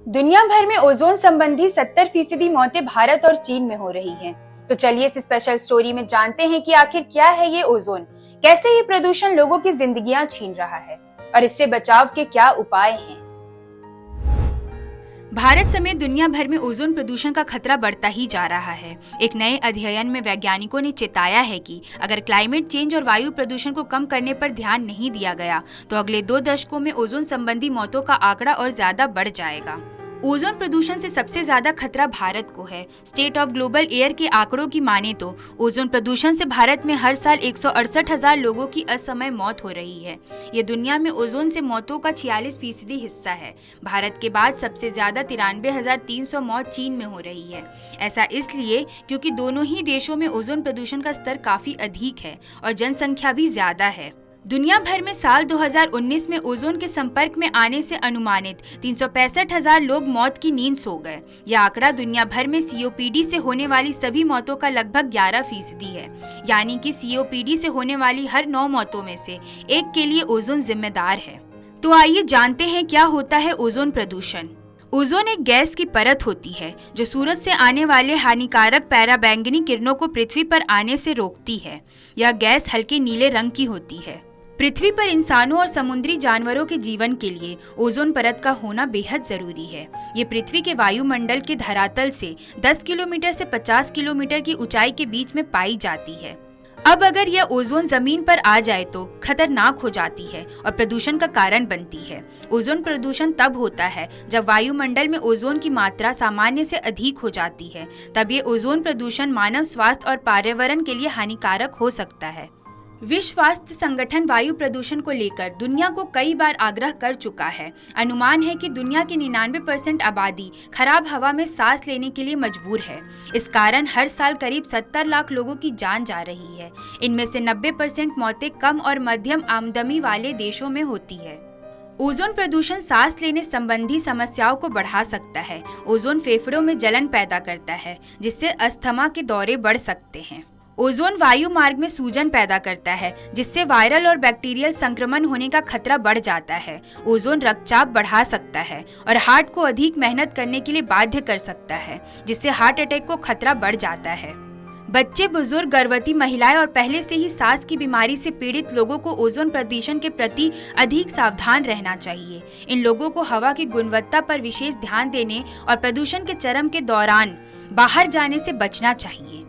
दुनिया भर में ओजोन संबंधी 70% मौतें भारत और चीन में हो रही हैं। तो चलिए इस स्पेशल स्टोरी में जानते हैं कि आखिर क्या है ये ओजोन, कैसे ये प्रदूषण लोगों की जिंदगियां छीन रहा है और इससे बचाव के क्या उपाय हैं। भारत समेत दुनिया भर में ओजोन प्रदूषण का खतरा बढ़ता ही जा रहा है। एक नए अध्ययन में वैज्ञानिकों ने चेताया है कि अगर क्लाइमेट चेंज और वायु प्रदूषण को कम करने पर ध्यान नहीं दिया गया तो अगले 2 दशकों में ओजोन संबंधी मौतों का आंकड़ा और ज्यादा बढ़ जाएगा। ओजोन प्रदूषण से सबसे ज्यादा खतरा भारत को है। स्टेट ऑफ ग्लोबल एयर के आंकड़ों की माने तो ओजोन प्रदूषण से भारत में हर साल 168,000 लोगों की असमय मौत हो रही है। ये दुनिया में ओजोन से मौतों का 46% हिस्सा है। भारत के बाद सबसे ज्यादा 93,300 मौत चीन में हो रही है। ऐसा इसलिए क्योंकि दोनों ही देशों में ओजोन प्रदूषण का स्तर काफी अधिक है और जनसंख्या भी ज्यादा है। दुनिया भर में साल 2019 में ओजोन के संपर्क में आने से अनुमानित 365,000 लोग मौत की नींद सो गए। यह आंकड़ा दुनिया भर में सीओपीडी से होने वाली सभी मौतों का लगभग 11% है। यानी कि सीओपीडी से होने वाली हर 9 मौतों में से 1 के लिए ओजोन जिम्मेदार है। तो आइए जानते हैं क्या होता है ओजोन प्रदूषण। ओजोन एक गैस की परत होती है जो सूरज से आने वाले हानिकारक पराबैंगनी किरणों को पृथ्वी पर आने से रोकती है। यह गैस हल्के नीले रंग की होती है। पृथ्वी पर इंसानों और समुद्री जानवरों के जीवन के लिए ओजोन परत का होना बेहद जरूरी है। ये पृथ्वी के वायुमंडल के धरातल से 10 किलोमीटर से 50 किलोमीटर की ऊंचाई के बीच में पाई जाती है। अब अगर यह ओजोन जमीन पर आ जाए तो खतरनाक हो जाती है और प्रदूषण का कारण बनती है। ओजोन प्रदूषण तब होता है जब वायुमंडल में ओजोन की मात्रा सामान्य से अधिक हो जाती है। तब ये ओजोन प्रदूषण मानव स्वास्थ्य और पर्यावरण के लिए हानिकारक हो सकता है। विश्व स्वास्थ्य संगठन वायु प्रदूषण को लेकर दुनिया को कई बार आग्रह कर चुका है। अनुमान है कि दुनिया की 99% आबादी खराब हवा में सांस लेने के लिए मजबूर है। इस कारण हर साल करीब 70 लाख लोगों की जान जा रही है। इनमें से 90% मौतें कम और मध्यम आमदनी वाले देशों में होती है। ओजोन प्रदूषण सांस लेने संबंधी समस्याओं को बढ़ा सकता है। ओजोन फेफड़ों में जलन पैदा करता है जिससे अस्थमा के दौरे बढ़ सकते हैं। ओजोन वायु मार्ग में सूजन पैदा करता है जिससे वायरल और बैक्टीरियल संक्रमण होने का खतरा बढ़ जाता है। ओजोन रक्तचाप बढ़ा सकता है और हार्ट को अधिक मेहनत करने के लिए बाध्य कर सकता है जिससे हार्ट अटैक को खतरा बढ़ जाता है। बच्चे, बुजुर्ग, गर्भवती महिलाएं और पहले से ही सांस की बीमारी से पीड़ित लोगों को ओजोन प्रदूषण के प्रति अधिक सावधान रहना चाहिए। इन लोगों को हवा की गुणवत्ता पर विशेष ध्यान देने और प्रदूषण के चरम के दौरान बाहर जाने से बचना चाहिए।